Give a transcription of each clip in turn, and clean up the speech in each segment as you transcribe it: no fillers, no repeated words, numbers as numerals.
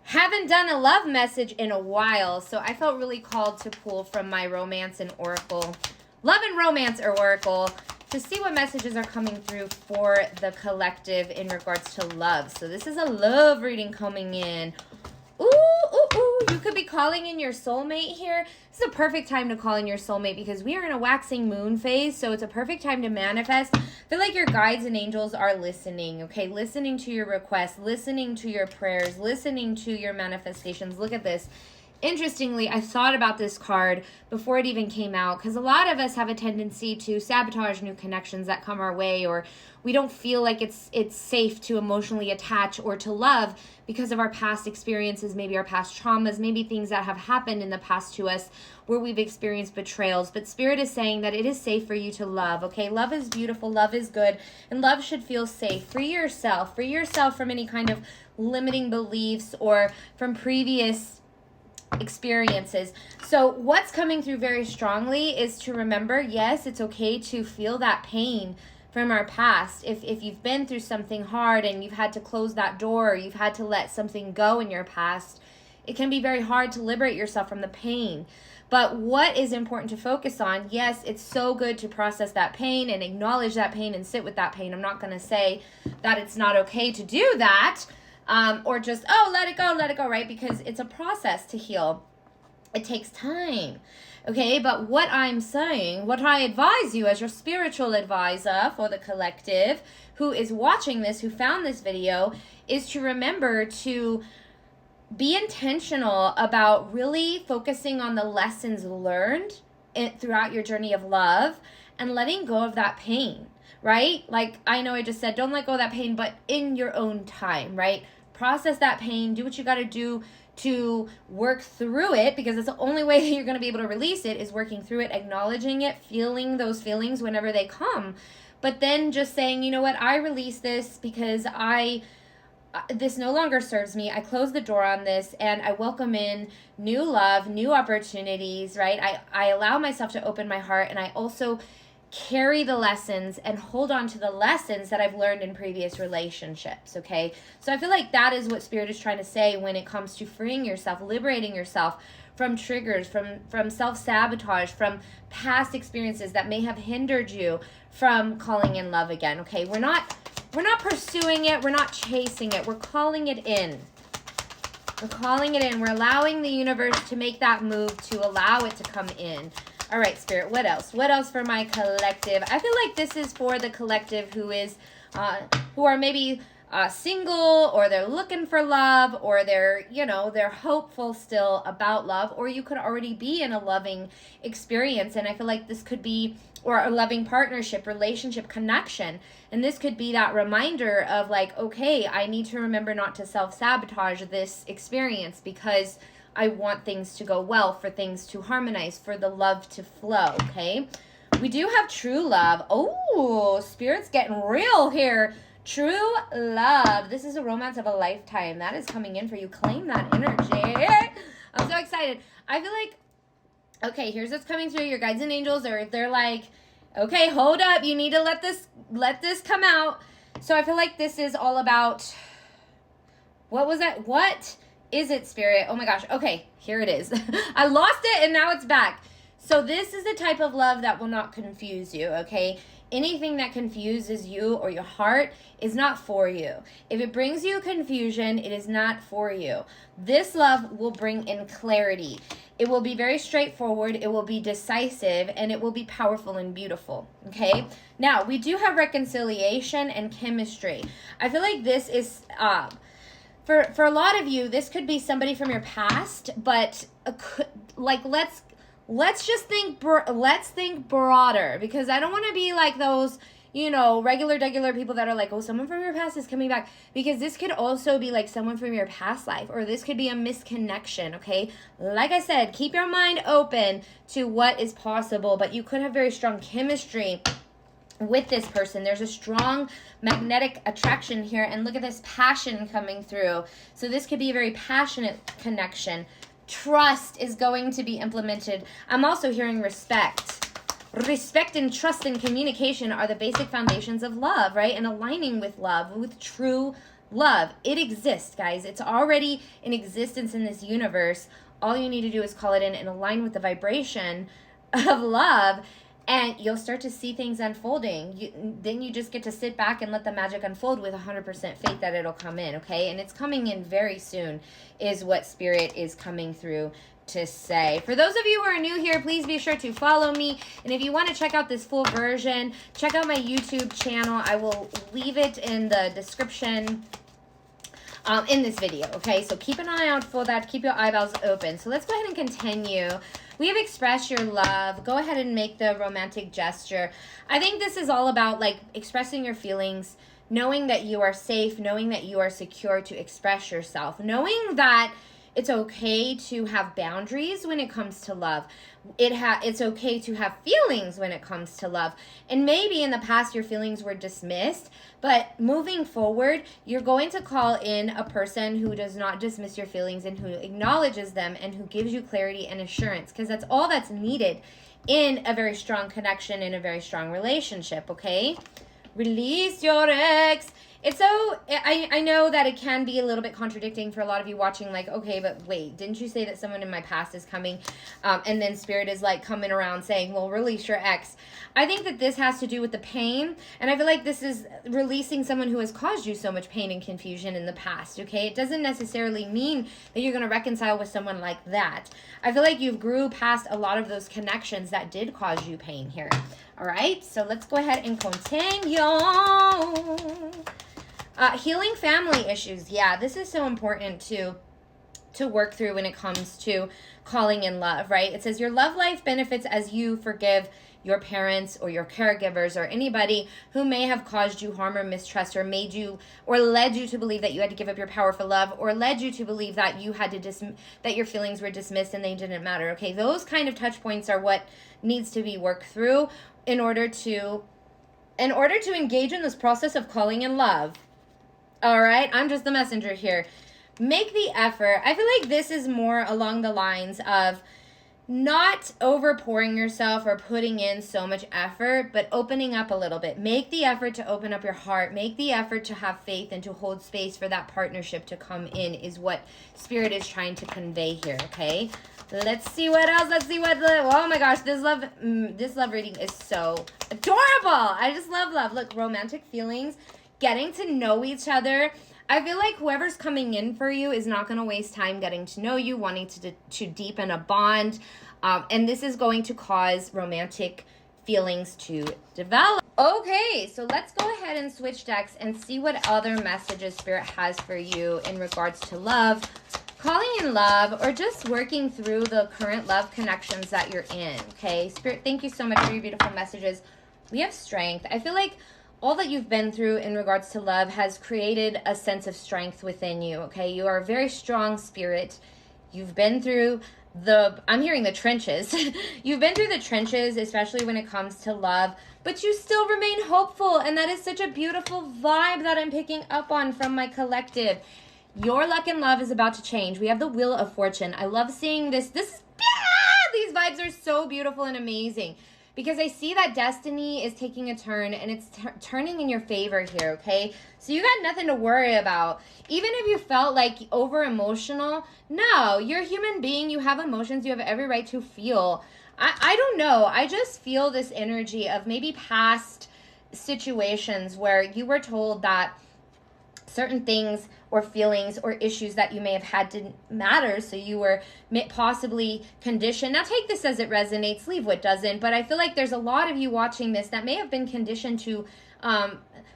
Haven't done a love message in a while, so I felt really called to pull from my romance and oracle, love and romance oracle, to see what messages are coming through for the collective in regards to love. So this is a love reading coming in. Ooh, ooh, ooh. You could be calling in your soulmate here. This is a perfect time to call in your soulmate because we are in a waxing moon phase, so it's a perfect time to manifest. I feel like your guides and angels are listening, okay? Listening to your requests, listening to your prayers, listening to your manifestations. Look at this. Interestingly, I thought about this card before it even came out because a lot of us have a tendency to sabotage new connections that come our way, or we don't feel like it's safe to emotionally attach or to love because of our past experiences, maybe our past traumas, maybe things that have happened in the past to us where we've experienced betrayals. But Spirit is saying that it is safe for you to love, okay? Love is beautiful, love is good, and love should feel safe. Free yourself from any kind of limiting beliefs or from previous experiences. So what's coming through very strongly is to remember, yes, it's okay to feel that pain from our past. If you've been through something hard and you've had to close that door, or you've had to let something go in your past, it can be very hard to liberate yourself from the pain. But what is important to focus on, yes, it's so good to process that pain and acknowledge that pain and sit with that pain. I'm not going to say that it's not okay to do that. Or just, let it go, right? Because it's a process to heal. It takes time, okay? But what I'm saying, what I advise you as your spiritual advisor for the collective who is watching this, who found this video, is to remember to be intentional about really focusing on the lessons learned throughout your journey of love and letting go of that pain, right? Like, I know I just said, don't let go of that pain, but in your own time, right? Process that pain, do what you got to do to work through it, because it's the only way that you're going to be able to release it is working through it, acknowledging it, feeling those feelings whenever they come. But then just saying, you know what, I release this because this no longer serves me. I close the door on this and I welcome in new love, new opportunities, right? I allow myself to open my heart, and I also carry the lessons and hold on to the lessons that I've learned in previous relationships, okay? So I feel like that is what Spirit is trying to say when it comes to freeing yourself, liberating yourself from triggers, from self-sabotage, from past experiences that may have hindered you from calling in love again, okay? We're not pursuing it, we're not chasing it, we're calling it in. We're calling it in. We're allowing the universe to make that move to allow it to come in. All right, Spirit, what else? What else for my collective? I feel like this is for the collective who are maybe single, or they're looking for love, or they're hopeful still about love, or you could already be in a loving experience. And I feel like this could be, or a loving partnership, relationship, connection. And this could be that reminder of like, okay, I need to remember not to self-sabotage this experience because I want things to go well, for things to harmonize, for the love to flow, okay? We do have true love. Oh, Spirit's getting real here. True love. This is a romance of a lifetime. That is coming in for you. Claim that energy. I'm so excited. I feel like, okay, here's what's coming through. Your guides and angels they're like, okay, hold up. You need to let this come out. So I feel like this is all about, what was that? What is it, Spirit? Oh my gosh. Okay, here it is. I lost it and now it's back. So this is the type of love that will not confuse you, okay? Anything that confuses you or your heart is not for you. If it brings you confusion, it is not for you. This love will bring in clarity. It will be very straightforward. It will be decisive, and it will be powerful and beautiful, okay? Now, we do have reconciliation and chemistry. I feel like this is... For a lot of you, this could be somebody from your past, but like let's just think broader, because I don't want to be like those, regular people that are like, oh, someone from your past is coming back, because this could also be like someone from your past life, or this could be a misconnection, okay? Like I said, keep your mind open to what is possible, but you could have very strong chemistry with this person. There's a strong magnetic attraction here, and look at this passion coming through. So this could be a very passionate connection. Trust is going to be implemented. I'm also hearing respect. Respect and trust and communication are the basic foundations of love, right? And aligning with love, with true love. It exists, guys. It's already in existence in this universe. All you need to do is call it in and align with the vibration of love, and you'll start to see things unfolding. Then you just get to sit back and let the magic unfold with 100% faith that it'll come in, okay? And it's coming in very soon is what Spirit is coming through to say. For those of you who are new here, please be sure to follow me. And if you want to check out this full version, check out my YouTube channel. I will leave it in the description in this video, okay? So keep an eye out for that. Keep your eyeballs open. So let's go ahead and continue. We have expressed your love. Go ahead and make the romantic gesture. I think this is all about like expressing your feelings, knowing that you are safe, knowing that you are secure to express yourself, knowing that it's okay to have boundaries when it comes to love. It's okay to have feelings when it comes to love. And maybe in the past your feelings were dismissed, but moving forward, you're going to call in a person who does not dismiss your feelings and who acknowledges them and who gives you clarity and assurance, because that's all that's needed in a very strong connection, in a very strong relationship, okay? Release your ex. It's so, I know that it can be a little bit contradicting for a lot of you watching, like, okay, but wait, didn't you say that someone in my past is coming? And then Spirit is like coming around saying, well, release your ex. I think that this has to do with the pain. And I feel like this is releasing someone who has caused you so much pain and confusion in the past, okay? It doesn't necessarily mean that you're going to reconcile with someone like that. I feel like you've grew past a lot of those connections that did cause you pain here. All right, so let's go ahead and continue. Healing family issues. Yeah, this is so important to work through when it comes to calling in love, right? It says your love life benefits as you forgive your parents or your caregivers or anybody who may have caused you harm or mistrust or made you or led you to believe that you had to give up your power for love or led you to believe that you had to that your feelings were dismissed and they didn't matter. Okay, those kind of touch points are what needs to be worked through in order to engage in this process of calling in love. All right, I'm just the messenger here. Make the effort. I feel like this is more along the lines of not overpouring yourself or putting in so much effort, but opening up a little bit. Make the effort to open up your heart. Make the effort to have faith and to hold space for that partnership to come in is what Spirit is trying to convey here, okay? Let's see what else. Let's see what, oh my gosh, this love reading is so adorable. I just love love. Look, romantic feelings, getting to know each other. I feel like whoever's coming in for you is not going to waste time getting to know you, wanting to deepen a bond. And this is going to cause romantic feelings to develop. Okay, so let's go ahead and switch decks and see what other messages Spirit has for you in regards to love, calling in love, or just working through the current love connections that you're in. Okay, Spirit, thank you so much for your beautiful messages. We have strength. I feel like all that you've been through in regards to love has created a sense of strength within you, okay? You are a very strong spirit. You've been through I'm hearing the trenches. You've been through the trenches, especially when it comes to love, but you still remain hopeful, and that is such a beautiful vibe that I'm picking up on from my collective. Your luck in love is about to change. We have the Wheel of Fortune. I love seeing this. These vibes are so beautiful and amazing. Because I see that destiny is taking a turn and it's turning in your favor here, okay? So you got nothing to worry about. Even if you felt like over emotional, no, you're a human being. You have emotions. You have every right to feel. I don't know. I just feel this energy of maybe past situations where you were told that certain things or feelings or issues that you may have had didn't matter, so you were possibly conditioned. Now take this as it resonates, leave what doesn't, but I feel like there's a lot of you watching this that may have been conditioned to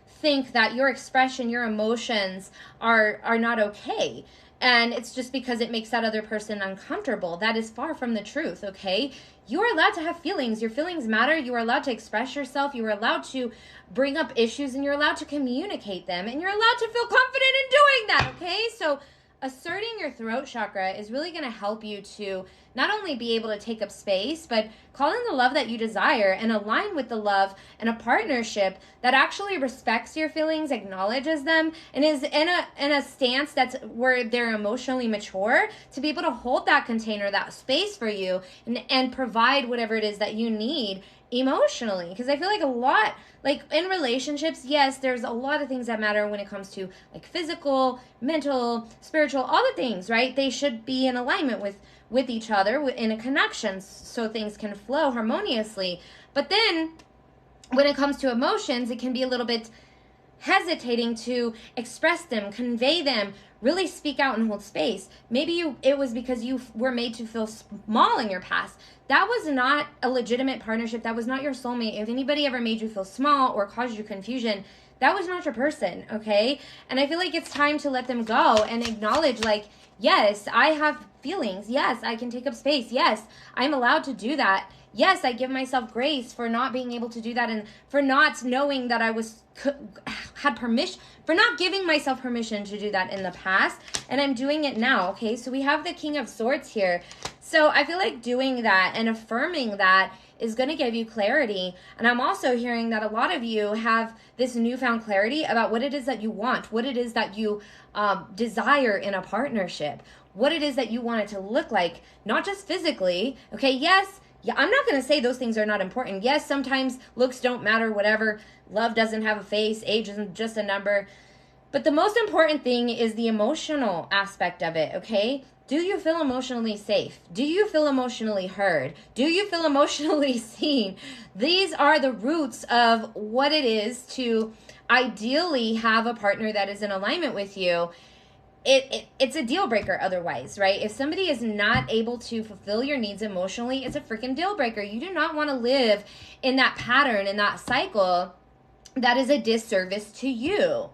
think that your expression, your emotions are not okay. And it's just because it makes that other person uncomfortable. That is far from the truth, okay? You are allowed to have feelings. Your feelings matter. You are allowed to express yourself. You are allowed to bring up issues, and you're allowed to communicate them, and you're allowed to feel confident in doing that, okay? So asserting your throat chakra is really going to help you to not only be able to take up space, but call in the love that you desire and align with the love and a partnership that actually respects your feelings, acknowledges them, and is in a stance that's where they're emotionally mature to be able to hold that container, that space for you, and provide whatever it is that you need emotionally. Because I feel like a lot, like in relationships, yes, there's a lot of things that matter when it comes to like physical, mental, spiritual, all the things, right? They should be in alignment with each other, in a connection, so things can flow harmoniously. But then when it comes to emotions, it can be a little bit hesitating to express them, convey them, really speak out and hold space. Maybe it was because you were made to feel small in your past. That was not a legitimate partnership. That was not your soulmate. If anybody ever made you feel small or caused you confusion, that was not your person, okay? And I feel like it's time to let them go and acknowledge, like, yes, I have feelings. Yes, I can take up space. Yes, I'm allowed to do that. Yes, I give myself grace for not being able to do that, and for not knowing that I had permission, for not giving myself permission to do that in the past, and I'm doing it now, okay? So we have the King of Swords here. So I feel like doing that and affirming that is going to give you clarity. And I'm also hearing that a lot of you have this newfound clarity about what it is that you want, what it is that you desire in a partnership, what it is that you want it to look like, not just physically, okay? Yes, yeah, I'm not going to say those things are not important. Yes, sometimes looks don't matter, whatever. Love doesn't have a face. Age isn't just a number. But the most important thing is the emotional aspect of it, okay? Do you feel emotionally safe? Do you feel emotionally heard? Do you feel emotionally seen? These are the roots of what it is to ideally have a partner that is in alignment with you. It's a deal breaker otherwise, right? If somebody is not able to fulfill your needs emotionally, it's a freaking deal breaker. You do not want to live in that pattern, in that cycle. That is a disservice to you.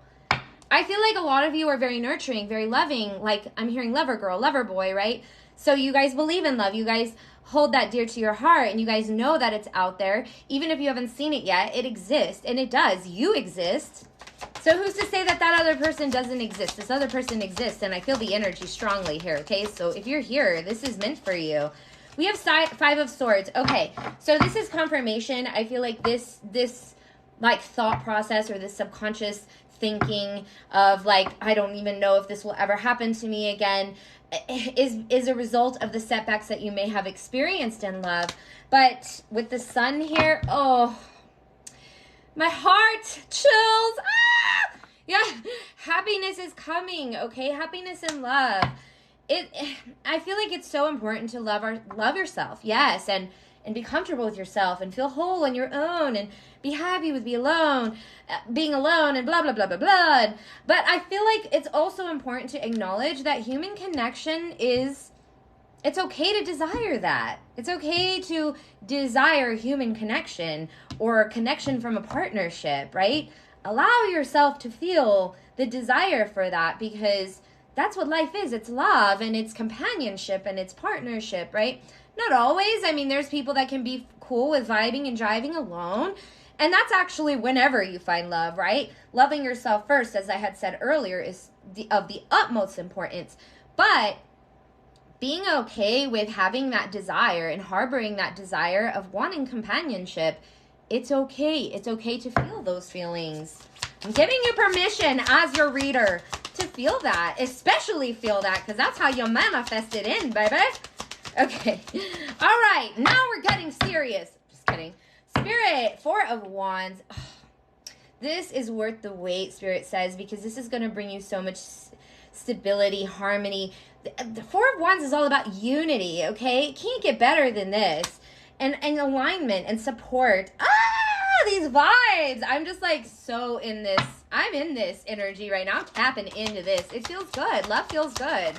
I feel like a lot of you are very nurturing, very loving. Like I'm hearing lover girl, lover boy, right? So you guys believe in love. You guys hold that dear to your heart, and you guys know that it's out there. Even if you haven't seen it yet, it exists, and it does. You exist. So who's to say that that other person doesn't exist? This other person exists, and I feel the energy strongly here, okay? So if you're here, this is meant for you. We have Five of Swords. Okay, so this is confirmation. I feel like this like thought process or this subconscious thinking of like, I don't even know if this will ever happen to me again, is a result of the setbacks that you may have experienced in love. But with the Sun here, oh, my heart chills. Ah! Yeah, happiness is coming, okay? Happiness and love. I feel like it's so important to love yourself, yes, and be comfortable with yourself and feel whole on your own and be happy with being alone and blah, blah, blah, blah, blah. But I feel like it's also important to acknowledge that human connection it's okay to desire that. It's okay to desire human connection or connection from a partnership, right? Allow yourself to feel the desire for that, because that's what life is. It's love and it's companionship and it's partnership, right? Not always. I mean, there's people that can be cool with vibing and driving alone. And that's actually whenever you find love, right? Loving yourself first, as I had said earlier, is of the utmost importance. But being okay with having that desire and harboring that desire of wanting companionship, it's okay. It's okay to feel those feelings. I'm giving you permission as your reader to feel that, especially feel that, because that's how you manifest it in, baby. Okay. All right. Now we're getting serious. Just kidding. Spirit, Four of Wands. Oh, this is worth the wait, Spirit says, because this is going to bring you so much stability, harmony. The Four of Wands is all about unity, okay? It can't get better than this. And alignment and support. These vibes. I'm just like so in this. I'm in this energy right now. I'm tapping into this. It feels good. Love feels good.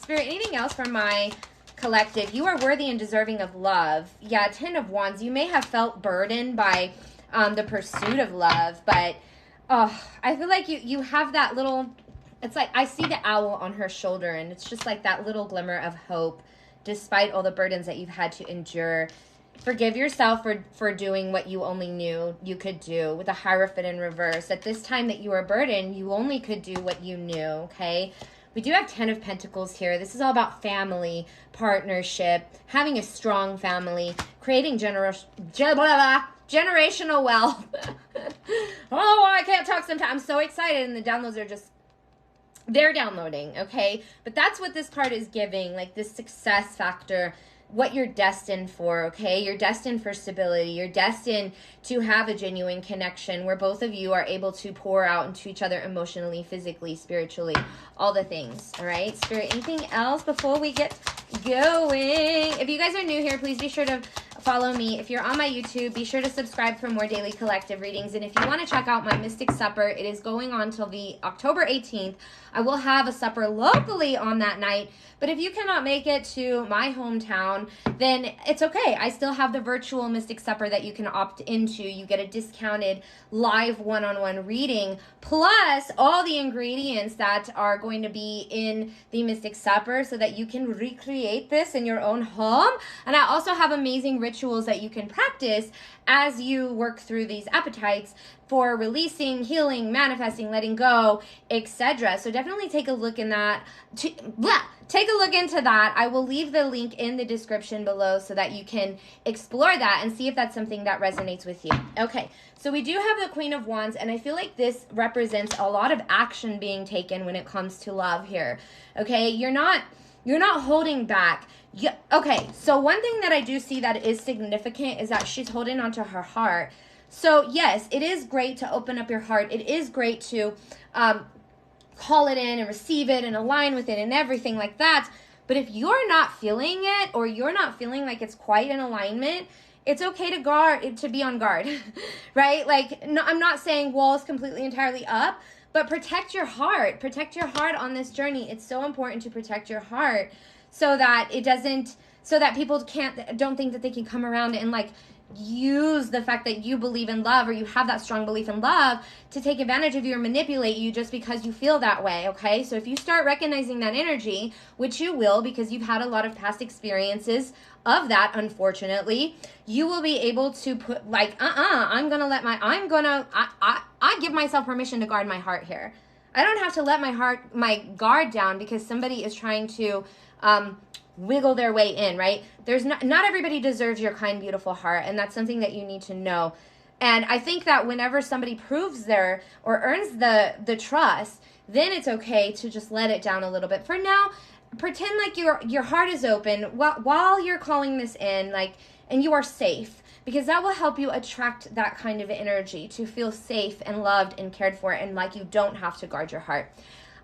Spirit, anything else from my collective? You are worthy and deserving of love. Yeah, Ten of Wands. You may have felt burdened by the pursuit of love, but I feel like you have that little, it's like I see the owl on her shoulder, and it's just like that little glimmer of hope despite all the burdens that you've had to endure. Forgive yourself for doing what you only knew you could do, with the Hierophant in reverse. At this time that you were burdened, you only could do what you knew, okay? We do have Ten of Pentacles here. This is all about family, partnership, having a strong family, creating generational wealth. Oh, I can't talk sometimes. I'm so excited, and the downloads are just, they're downloading, okay? But that's what this card is giving, like this success factor, what you're destined for, okay? You're destined for stability. You're destined to have a genuine connection where both of you are able to pour out into each other emotionally, physically, spiritually, all the things, all right? Spirit, anything else before we get going? If you guys are new here, please be sure to follow me. If you're on my YouTube, be sure to subscribe for more daily collective readings. And if you want to check out my Mystic Supper, it is going on till the October 18th. I will have a supper locally on that night. But if you cannot make it to my hometown, then it's okay. I still have the virtual Mystic Supper that you can opt into. You get a discounted live one-on-one reading, plus all the ingredients that are going to be in the Mystic Supper so that you can recreate this in your own home. And I also have amazing rituals that you can practice as you work through these appetites for releasing, healing, manifesting, letting go, etc. So definitely take a look in that. Take a look into that. I will leave the link in the description below so that you can explore that and see if that's something that resonates with you. Okay, so we do have the Queen of Wands, and I feel like this represents a lot of action being taken when it comes to love here. Okay, you're not holding back. Yeah, okay, so one thing that I do see that is significant is that she's holding onto her heart. So yes, it is great to open up your heart. It is great to call it in and receive it and align with it and everything like that. But if you're not feeling it, or you're not feeling like it's quite in alignment, it's okay to be on guard, right? Like, no, I'm not saying walls completely entirely up, but protect your heart. Protect your heart on this journey. It's so important to protect your heart so that people don't think that they can come around and like use the fact that you believe in love, or you have that strong belief in love, to take advantage of you or manipulate you just because you feel that way, okay? So if you start recognizing that energy, which you will because you've had a lot of past experiences of that, unfortunately, you will be able to put like, I give myself permission to guard my heart here. I don't have to let my guard down because somebody is trying to wiggle their way in, right? There's not everybody deserves your kind, beautiful heart, and that's something that you need to know. And I think that whenever somebody proves or earns the trust, then it's okay to just let it down a little bit. For now, pretend like your heart is open while you're calling this in, like, and you are safe, because that will help you attract that kind of energy, to feel safe and loved and cared for, and like you don't have to guard your heart.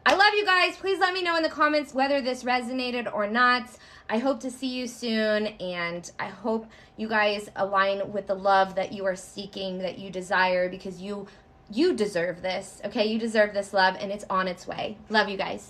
I love you guys. Please let me know in the comments whether this resonated or not. I hope to see you soon, and I hope you guys align with the love that you are seeking, that you desire, because you deserve this, okay? You deserve this love, and it's on its way. Love you guys.